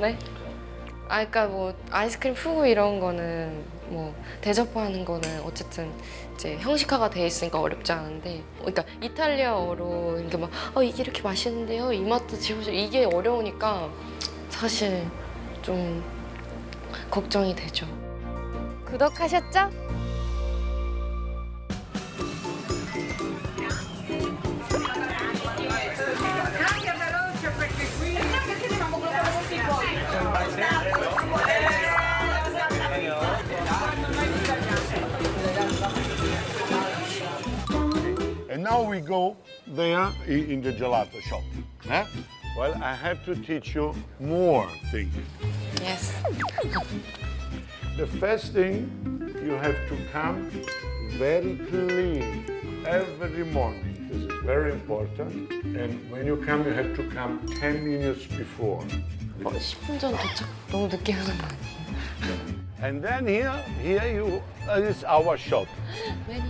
네? 그러니까 뭐 아이스크림 푸고 이런 거는 뭐 대접하는 거는 어쨌든 이제 형식화가 돼 있으니까 어렵지 않은데, 그러니까 이탈리아어로 이게 막 이게 이렇게 맛있는데요, 이 맛도 지워져, 이게 어려우니까 사실 좀 걱정이 되죠. 구독하셨죠? And now we go there in the gelato shop. Eh? Well, I have to teach you more things. Yes. The first thing, you have to come very clean every morning. This is very important. And when you come, you have to come 10 minutes before. 10분 전 도착 너무 늦게 하는 거 아니에요? And then here is our shop.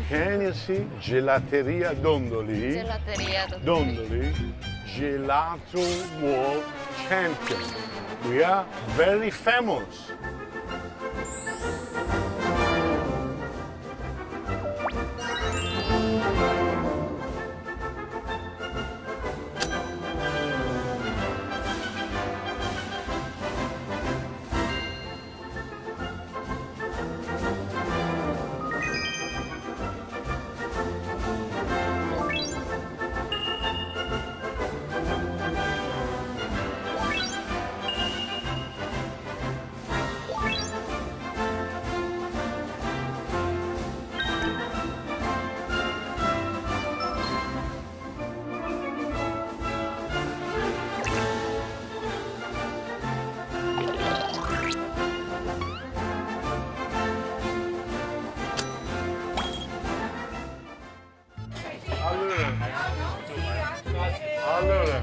Can you see? Gelateria Dondoli. 젤라테리아 Dondoli, Gelato World Champion. We are very famous. Allora,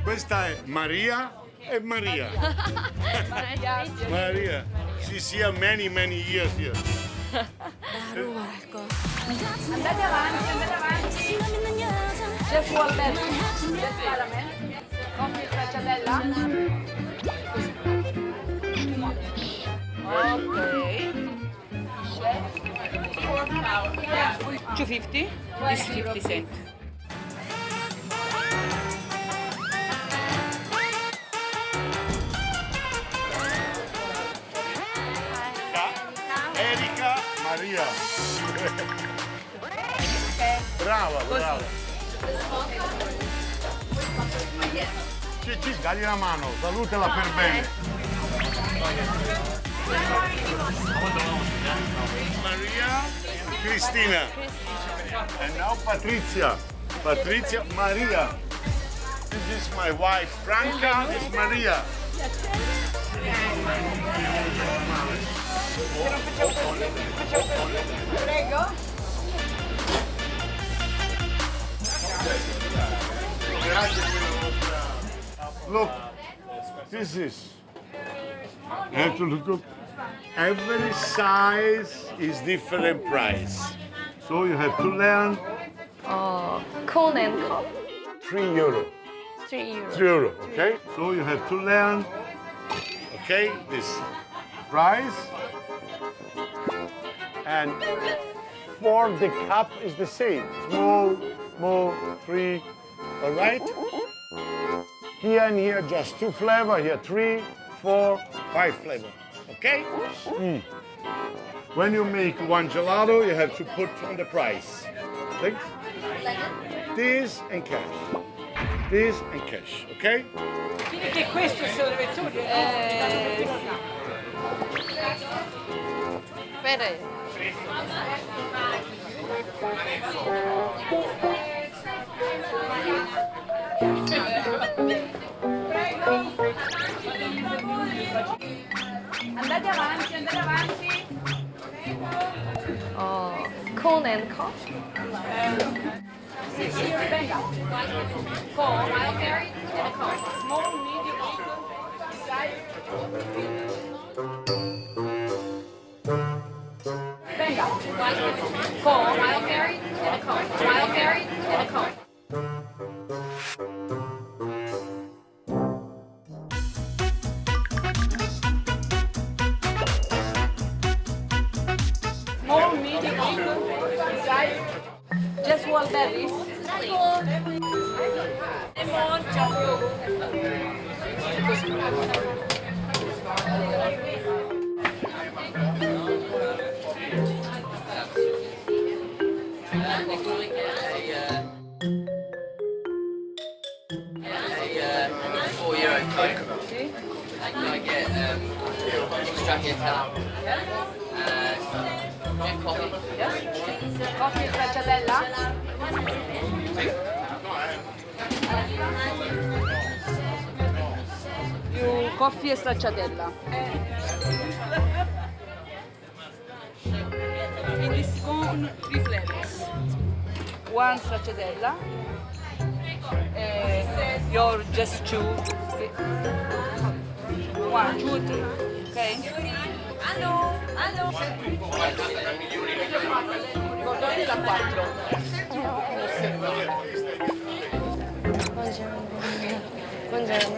questa è Maria e Maria. Maria, she see her many years here. 나로 말할 거. Andate avanti. C'è fuori bello. Coffee stracciatella. Ok. 250. This 50 cents. Erika, Maria. Brava, brava. Sì, dagli la mano, salutala per bene. Maria, Cristina. And now Patrizia. Patrizia, Maria. This is my wife, Franca, this is Maria. Prego. Look, this is. You have to look. Every size is different price. So you have to learn Cone and cup. €3. 3 euro. €3, okay? So you have to learn, okay, this price. And for the cup is the same. Small, 3, all right? Here and here, just 2 flavor. Here, 3, 4, 5 flavor. Okay? When you make one gelato, you have to put on the price. Think? This and cash. This and cash. Okay? Che questo deve Fede. Andate avanti, andate avanti. Cone and cup. Venga. Cone, strawberry, and a cone. Small, medium, Venga. Cone, strawberry, and a cone. Strawberry, and a cone. berries. Lemon, €4 Coke. Can I get extra here tell? Coffee. coffee stracciatella. Più coffee e stracciatella. In this cone, 3 flavors. 1 stracciatella. You're just 2. 1, 2, 3. Okay? Ricordate da 4. Buongiorno. Buongiorno.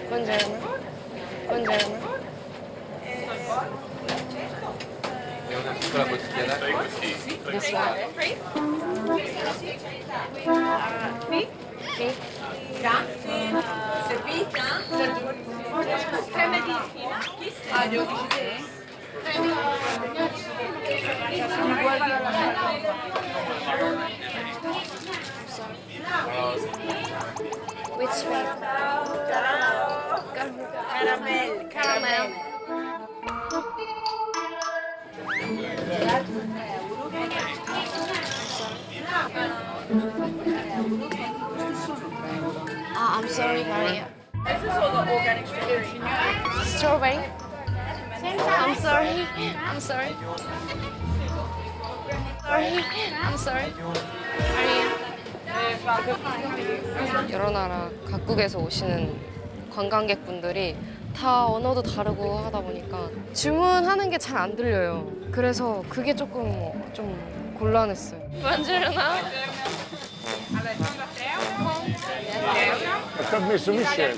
Buongiorno. Buongiorno. Quella bottiglia d'acqua? This one. Sì. Servita? Creme di Ah, devo dire? Mi guardi alla Which flavor? Caramel. Caramel. I'm sorry, Maria. Questo è solo organic Strawberry. I'm sorry. I'm sorry. Sorry. I'm sorry. Maria. 여러 나라 각국에서 오시는 관광객분들이 다 언어도 다르고 하다 보니까 주문하는 게 잘 안 들려요. 그래서 그게 조금 좀 곤란했어요. 만지르나? È permesso Michel.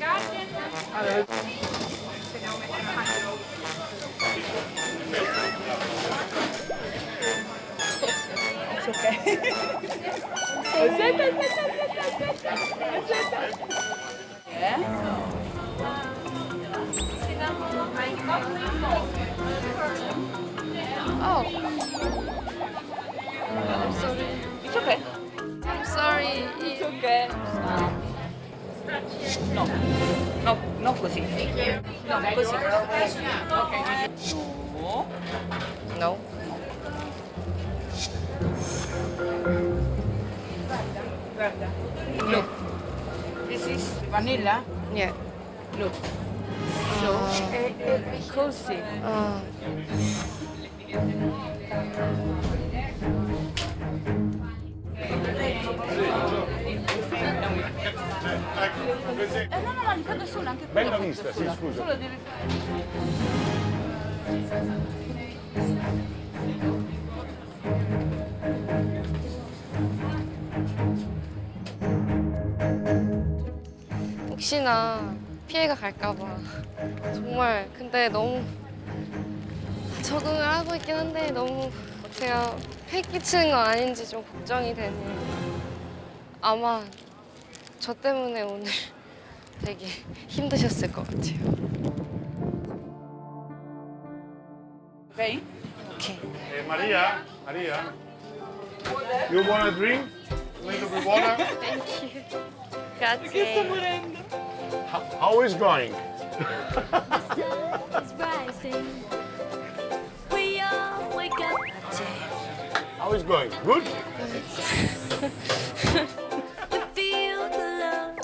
Oh. I'm sorry. It's okay. I'm sorry. It's okay. No. No, non così. No, così. Ok. No. No. Guarda. Look. This is vanilla. Yeah. Look. So, è così. No, li fa da sola anche quello. Bella vista, sì, scusa. Solo devi 혹시나 피해가 갈까봐 정말 근데 너무 적응을 하고 있긴 한데 너무 제가 폐 끼치는 거 아닌지 좀 걱정이 되네요. 아마 저 때문에 오늘 되게 힘드셨을 것 같아요. Ok? 오케이. Hey, Maria, you want a drink? A little bit water? Thank you. Grazie. How is going? Is rising. We all wake up. How is going? Good? We feel the love.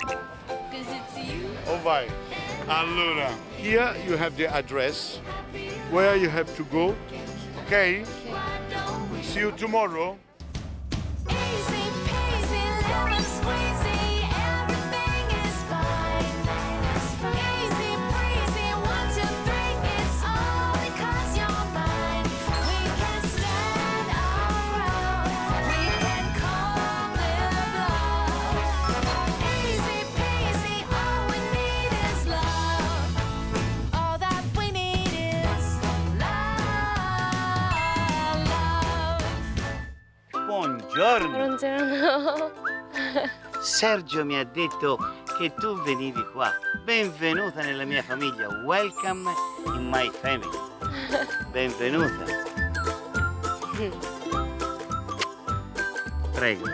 'Cause it's you. Oh, vai. Allora, here you have the address where you have to go. Okay? See you tomorrow. Easy peasy, lemon squeezy. Everything is fine. Easy breezy, 1, 2, 3. It's all because you're mine. We can stand our ground. We can call it love. Easy peasy, all we need is love. All that we need is love. Buongiorno. buongiorno. Sergio mi ha detto che tu venivi qua. Benvenuta nella mia famiglia. Welcome in my family. Benvenuta. Prego.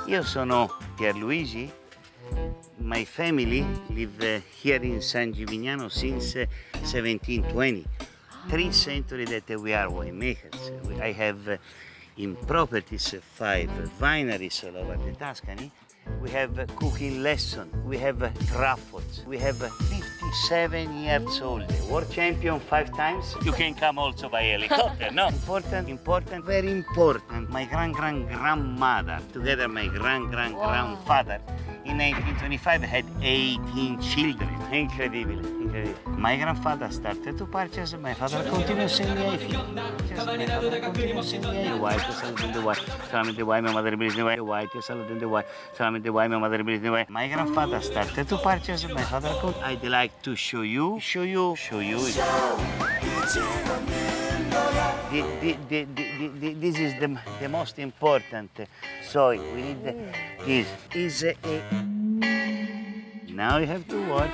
Io sono Pierluigi. My family live here in San Gimignano since 1720. 3 centuries that we are winemakers. I have in properties 5 wineries all over the Tuscany. We have cooking lesson. We have truffles. We have 57 years old. World champion 5 times. You can come also by helicopter. No, important, very important. My grandmother, together my grandfather, in 1925 had 18 children. Incredibile. My grandfather started to purchase. My father continued sending ai figli. White, salad in the white. Solamente white, my mother is the white. White, salad in the white. Solamente white, my mother is the white. My grandfather started to purchase. My father continued. I'd like to show you. This is the most important soil. We need this. Is a. Now you have to watch.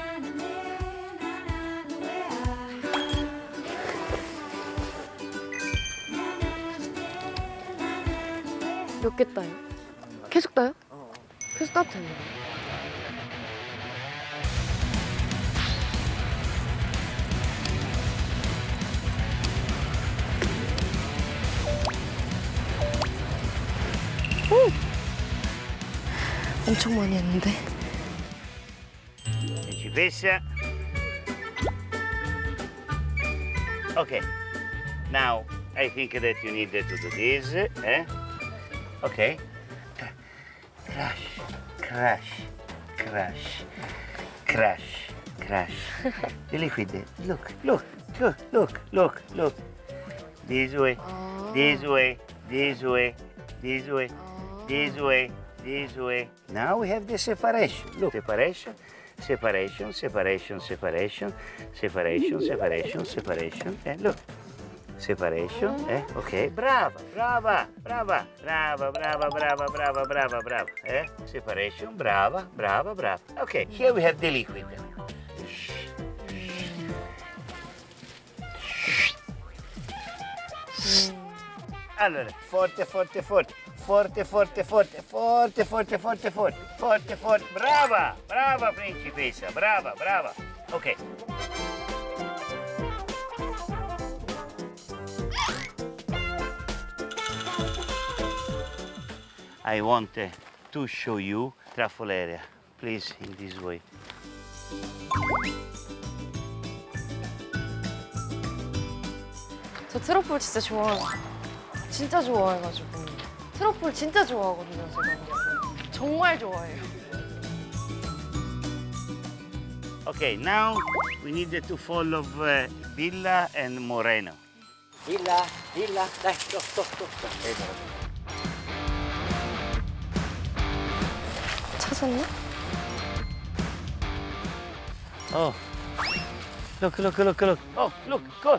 몇 개 따요? 계속 따요? 계속 따도 되는 거예요? 엄청 많이 했는데. Principessa. Okay. Now I think that you need to do this. Okay. Crash. The liquid. Look. This way. Now we have the separation. Look, separation. Look. Separation, ok, brava. Separation, brava. Okay, here we have the liquid. Allora, forte. Brava principessa, brava. Ok. I want to show you truffle area. Please, in this way. 저 트러플 진짜 좋아해가지고 트러플 진짜 좋아하거든요. 제가 정말 좋아해요. Okay, now we need to follow Villa and Moreno. Villa, dai, stop. 찾았나? Oh, look. Oh, look, go.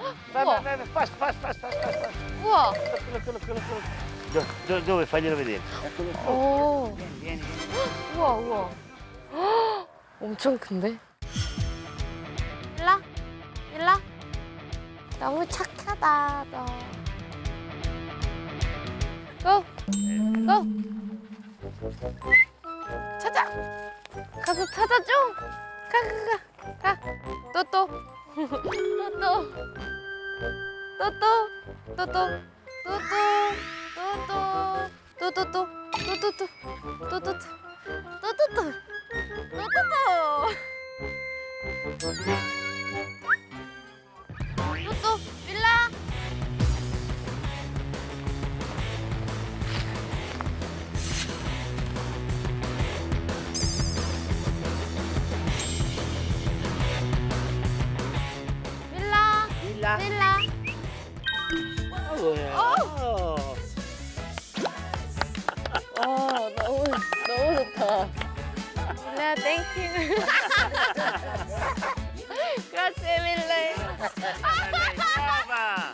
Fast. 우와. Look. Dove? Faglielo vedere. Eccolo qua. 오. Vieni. 우와. 엄청 큰데? 일라. 너무 착하다, 너. 고. 찾아. 가서 찾아줘. 가. 또. 밀라. 밀라. 너무 좋다. 밀라, 땡큐. Grazie mille. Brava.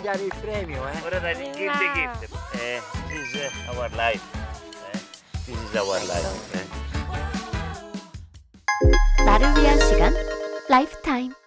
dare il premio, Ora dai, give the gift. This is our life. This is our life. 나를 위한 시간 라이프타임.